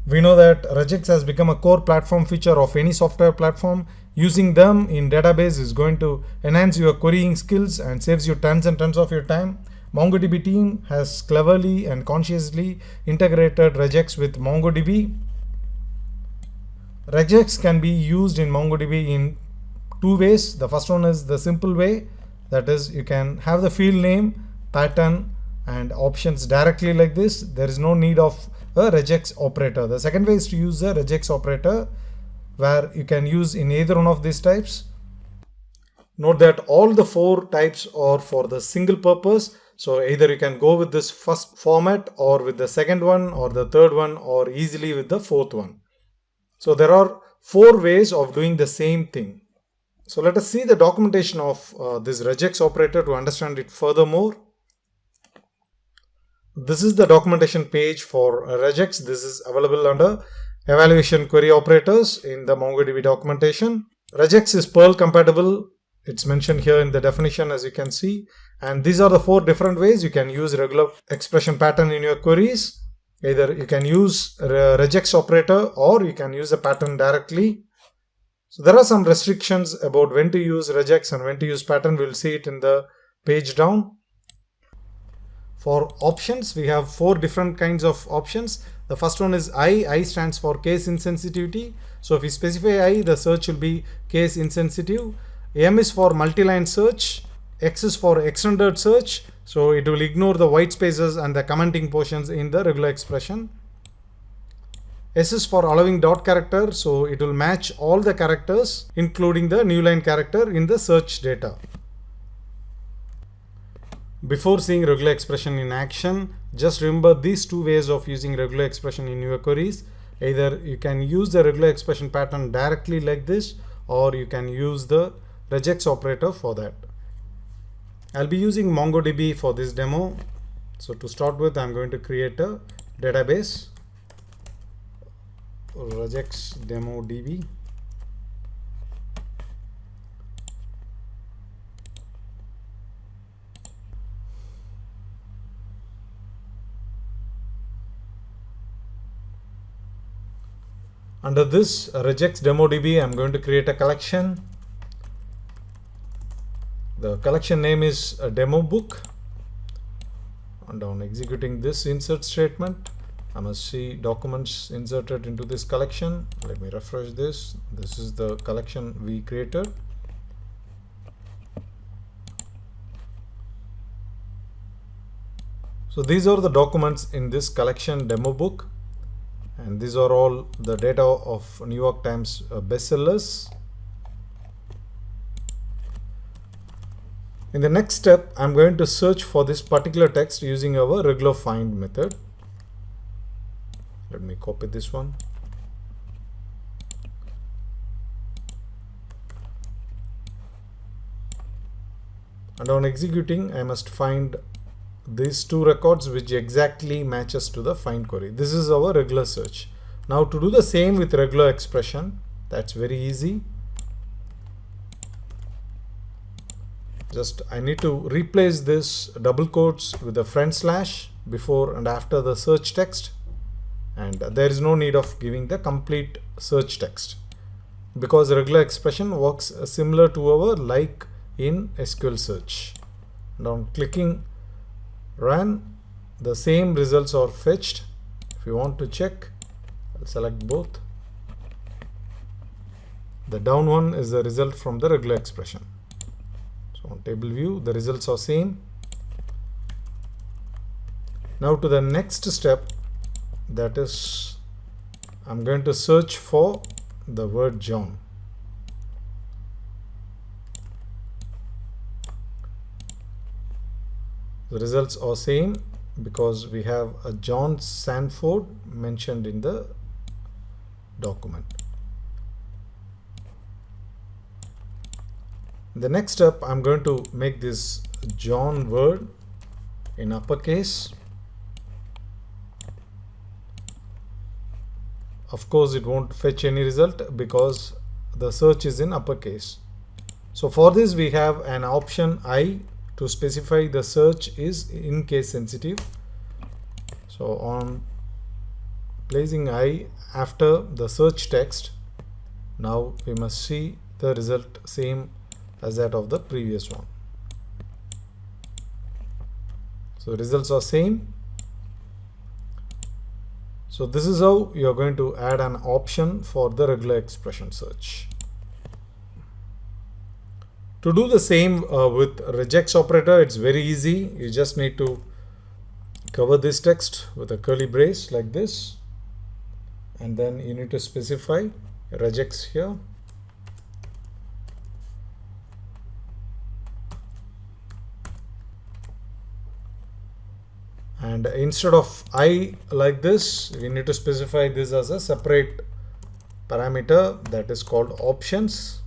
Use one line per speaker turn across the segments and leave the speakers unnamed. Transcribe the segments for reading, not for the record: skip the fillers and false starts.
We know that regex has become a core platform feature of any software platform. Using them in database is going to enhance your querying skills and saves you tons and tons of your time. MongoDB team has cleverly and consciously integrated regex with MongoDB. Regex can be used in MongoDB in two ways. The first one is the simple way, that is, you can have the field name, pattern, and options directly like this. There is no need of a regex operator. The second way is to use a regex operator, where you can use in either one of these types. Note that all the four types are for the single purpose. So either you can go with this first format, or with the second one, or the third one, or easily with the fourth one. So there are four ways of doing the same thing. So let us see the documentation of this regex operator to understand it furthermore. This is the documentation page for regex. This is available under evaluation query operators in the MongoDB documentation. Regex is Perl compatible. It's mentioned here in the definition, as you can see. And these are the four different ways you can use regular expression pattern in your queries. Either you can use regex operator, or you can use a pattern directly. So there are some restrictions about when to use regex and when to use pattern. We'll see it in the page down. For options, we have four different kinds of options. The first one is I. I stands for case insensitivity. So if we specify I, the search will be case insensitive. M is for multi-line search. X is for extended search. So it will ignore the white spaces and the commenting portions in the regular expression. S is for allowing dot character. So it will match all the characters, including the new line character, in the search data. Before seeing regular expression in action, just remember these two ways of using regular expression in your queries. Either you can use the regular expression pattern directly like this, or you can use the regex operator for that. I'll be using MongoDB for this demo. So to start with, I'm going to create a database, regex demo DB. Under this regex demo DB, I'm going to create a collection. The collection name is a demo book. And on executing this insert statement, I must see documents inserted into this collection. Let me refresh this. This is the collection we created. So these are the documents in this collection demo book. And these are all the data of New York Times bestsellers. In the next step, I'm going to search for this particular text using our regular find method. Let me copy this one. And on executing, I must find these two records which exactly matches to the find query. This is our regular search. Now to do the same with regular expression, that's very easy. Just I need to replace this double quotes with a front slash before and after the search text, and there is no need of giving the complete search text, because regular expression works similar to our like in SQL search. Now clicking run, the same results are fetched. If you want to check, I'll select both. The down one is the result from the regular expression. So on table view, the results are same. Now to the next step, that is, I'm going to search for the word John. The results are same because we have a John Sanford mentioned in the document. The next step, I'm going to make this John word in uppercase. Of course, it won't fetch any result because the search is in uppercase. So for this, we have an option I to specify the search is in case sensitive. So on placing I after the search text. Now we must see the result same as that of the previous one. So results are same. So this is how you are going to add an option for the regular expression search. To do the same with regex operator, it's very easy. You just need to cover this text with a curly brace like this, and then you need to specify regex here. And instead of I like this, we need to specify this as a separate parameter that is called options.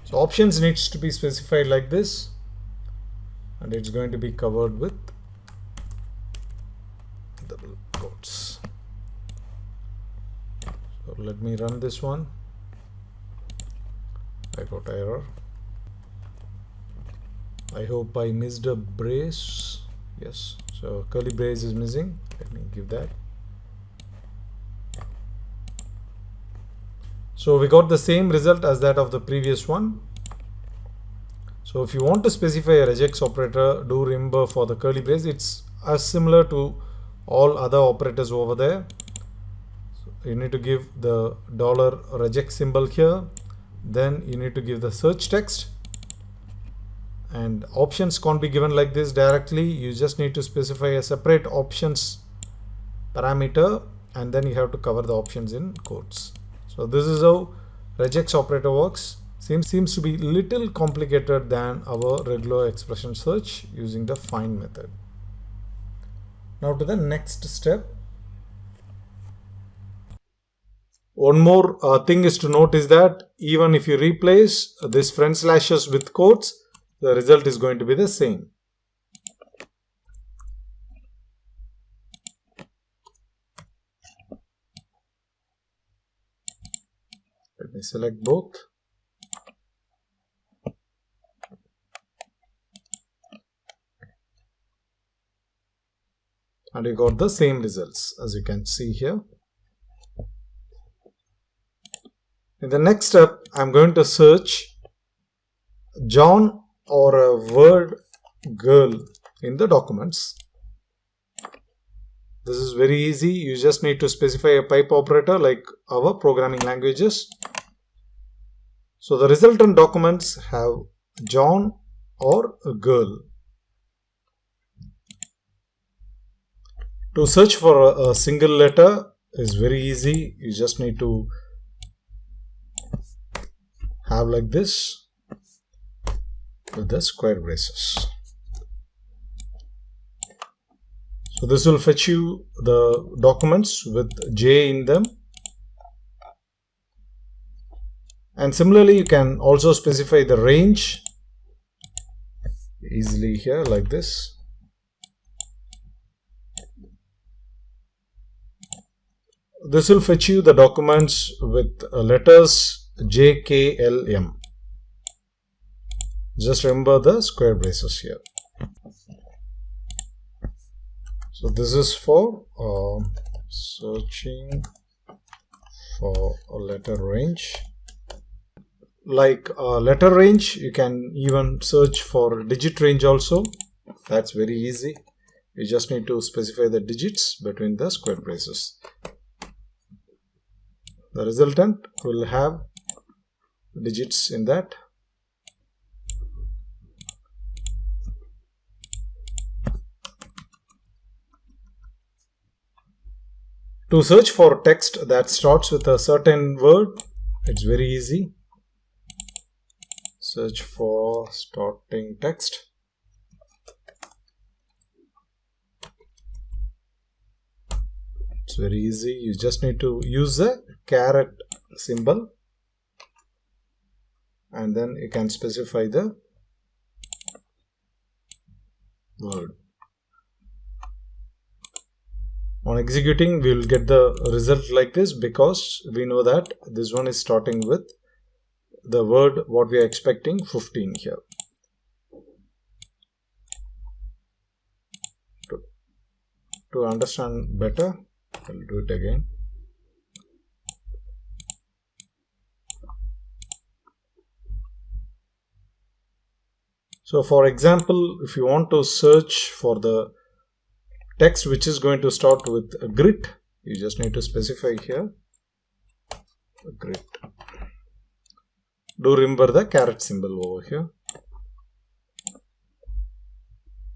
So options needs to be specified like this, and it's going to be covered with double quotes. So let me run this one. I got error. I hope I missed a brace. Yes, so curly brace is missing. Let me give that. So we got the same result as that of the previous one. So if you want to specify a regex operator, do remember for the curly brace, it's as similar to all other operators over there. So you need to give the $regex symbol here. Then you need to give the search text. And options can't be given like this directly. You just need to specify a separate options parameter, and then you have to cover the options in quotes. So this is how regex operator works. Seems to be little complicated than our regular expression search using the find method. Now to the next step. One more thing is to note is that even if you replace this front slashes with quotes, the result is going to be the same. Let me select both. And you got the same results as you can see here. In the next step, I'm going to search John or a word girl in the documents. This is very easy. You just need to specify a pipe operator like our programming languages. So the resultant documents have John or a girl. To search for a single letter is very easy. You just need to have like this with the square braces. So this will fetch you the documents with J in them. And similarly, you can also specify the range easily here like this. This will fetch you the documents with letters J, K, L, M. Just remember the square braces here. So this is for searching for a letter range. Like letter range, you can even search for digit range also. That's very easy. You just need to specify the digits between the square braces. The resultant will have digits in that. To search for text that starts with a certain word, it's very easy. Search for starting text. It's very easy. You just need to use the caret symbol, and then you can specify the word. On executing, we will get the result like this because we know that this one is starting with the word what we are expecting, 15 here. to understand better, I'll do it again. So for example, if you want to search for the text which is going to start with a grit, you just need to specify here a grit. Do remember the caret symbol over here.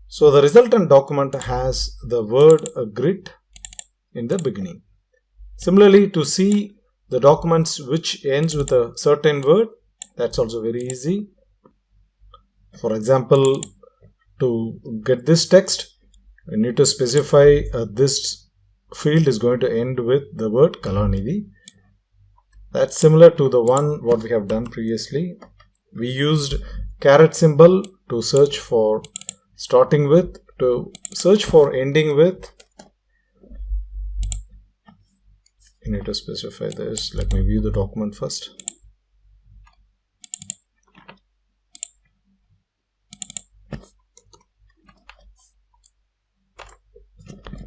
So the resultant document has the word grit in the beginning. Similarly, to see the documents which ends with a certain word, that's also very easy. For example, to get this text, we need to specify this field is going to end with the word Kalanidhi. That's similar to the one what we have done previously. We used caret symbol to search for starting with, to search for ending with. You need to specify this. Let me view the document first.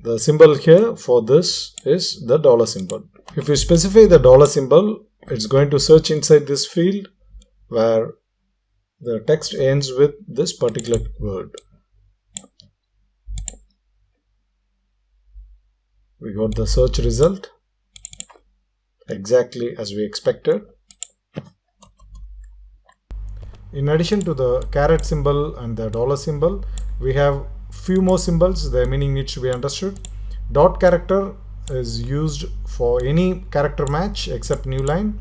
The symbol here for this is the dollar symbol. If you specify the dollar symbol, it's going to search inside this field where the text ends with this particular word. We got the search result exactly as we expected. In addition to the caret symbol and the dollar symbol, we have few more symbols. Their meaning needs to be understood. Dot character is used for any character match except new line,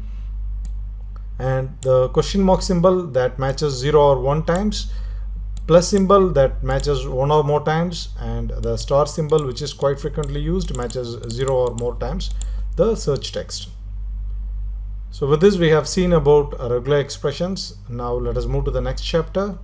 and the question mark symbol that matches 0 or 1 times, plus symbol that matches 1 or more times, and the star symbol, which is quite frequently used, matches 0 or more times the search text. So with this we have seen about regular expressions. Now let us move to the next chapter.